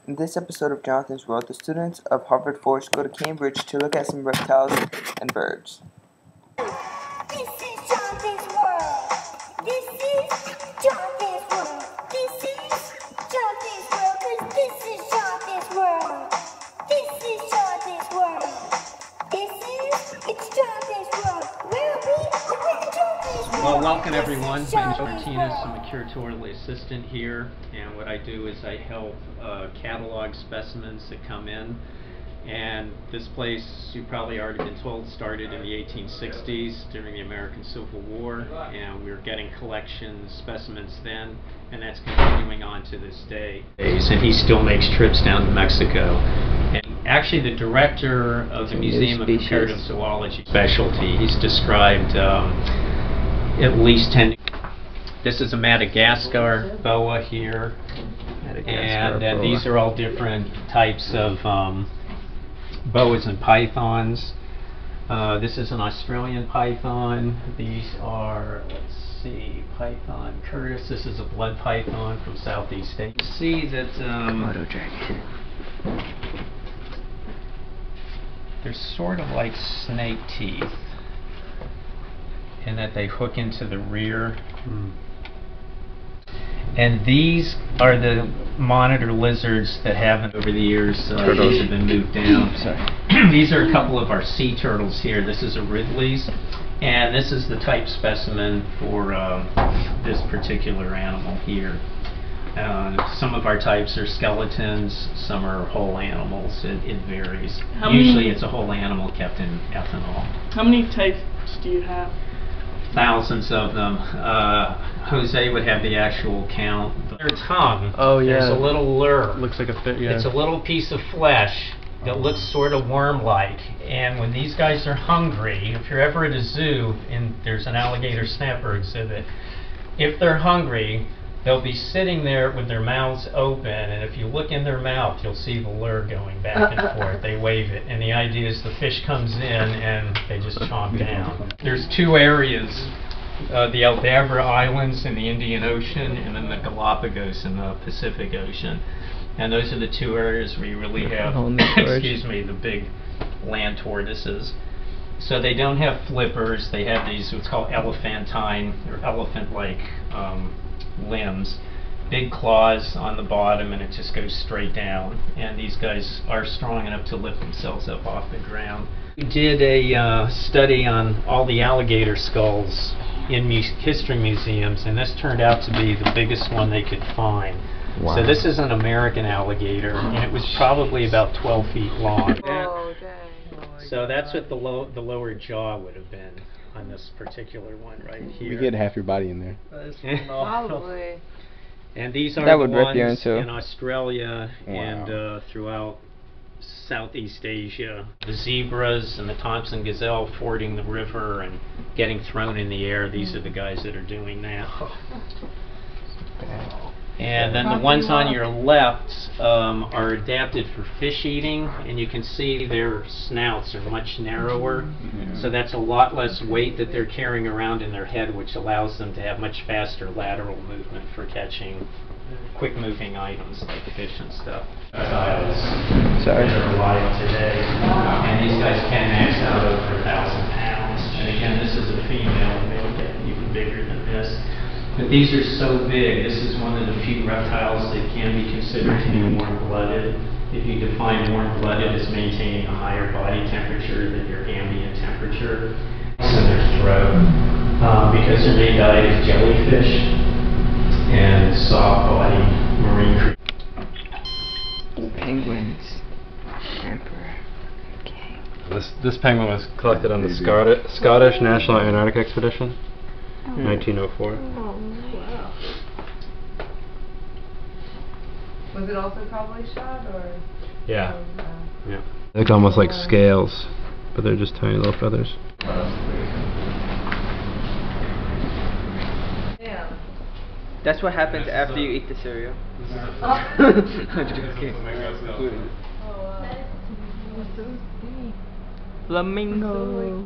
In this episode of Jonathan's World, the students of Harvard Forest go to Cambridge to look at some reptiles and birds. This is Jonathan's World. This is Jonathan's World. This is Jonathan's World, 'cause this is Jonathan's World. This is Jonathan's World. It's Jonathan's World. Where are we? We're in Jonathan's World. Well, welcome everyone. My name is Martinez. I'm a curatorial assistant here, and what I do is I help catalog specimens that come in. And this place, you've probably already been told, started in the 1860s during the American Civil War, and we were getting collection specimens then, and that's continuing on to this day. And he still makes trips down to Mexico. And actually, the director of the Museum of Comparative Zoology specialty, he's described at least 10. This is a Madagascar boa here, and these are all different types of boas and pythons. This is an Australian python. These are, let's see, Python Curtis. This is a blood python from Southeast Asia. You see that they're sort of like snake teeth in that they hook into the rear. And these are the monitor lizards that haven't over the years, these have been moved down. These are a couple of our sea turtles here. This is a Ridley's, and this is the type specimen for this particular animal here. Some of our types are skeletons, some are whole animals. It varies. Usually it's a whole animal kept in ethanol. How many types do you have? Thousands of them. Jose would have the actual count. Their tongue, there's a little lure. Looks like a fit, yeah. It's a little piece of flesh that looks sort of worm-like. And when these guys are hungry, if you're ever at a zoo and there's an alligator snapper exhibit, if they're hungry, they'll be sitting there with their mouths open, and if you look in their mouth, you'll see the lure going back and forth. They wave it, and the idea is the fish comes in and they just chomp down. There's two areas, the Aldabra Islands in the Indian Ocean, and then the Galapagos in the Pacific Ocean. And those are the two areas where you really have, excuse me, the big land tortoises. So they don't have flippers, they have these what's called elephantine, or elephant-like limbs, big claws on the bottom, and it just goes straight down. And these guys are strong enough to lift themselves up off the ground. We did a study on all the alligator skulls in history museums, and this turned out to be the biggest one they could find. Wow. So this is an American alligator, and it was probably about 12 feet long. Oh, dang. So that's what the lower jaw would have been on this particular one right here. You get half your body in there. Probably. And these are that the would rip ones you into. in Australia and Wow. Throughout Southeast Asia. The zebras and the Thompson gazelle fording the river and getting thrown in the air. These are the guys that are doing that. And then the ones on your left are adapted for fish eating, and you can see their snouts are much narrower, so that's a lot less weight that they're carrying around in their head, which allows them to have much faster lateral movement for catching quick moving items like fish and stuff. That are alive today, and these guys can max out over 1,000 pounds. And again, this is a female, and they'll get even bigger than this. But these are so big, this is one of the few reptiles that can be considered to be warm-blooded. If you define warm-blooded as maintaining a higher body temperature than your ambient temperature. In their throat, because they're made diet of jellyfish and soft-bodied marine creatures. Penguins. Emperor. Okay. This penguin was collected on the Scottish National Antarctic Expedition. 1904. Oh, wow. Was it also probably shot, or? Yeah. Yeah. They look almost like scales, but they're just tiny little feathers. Yeah. That's what happens after you eat the cereal. Oh, wow. Flamingo.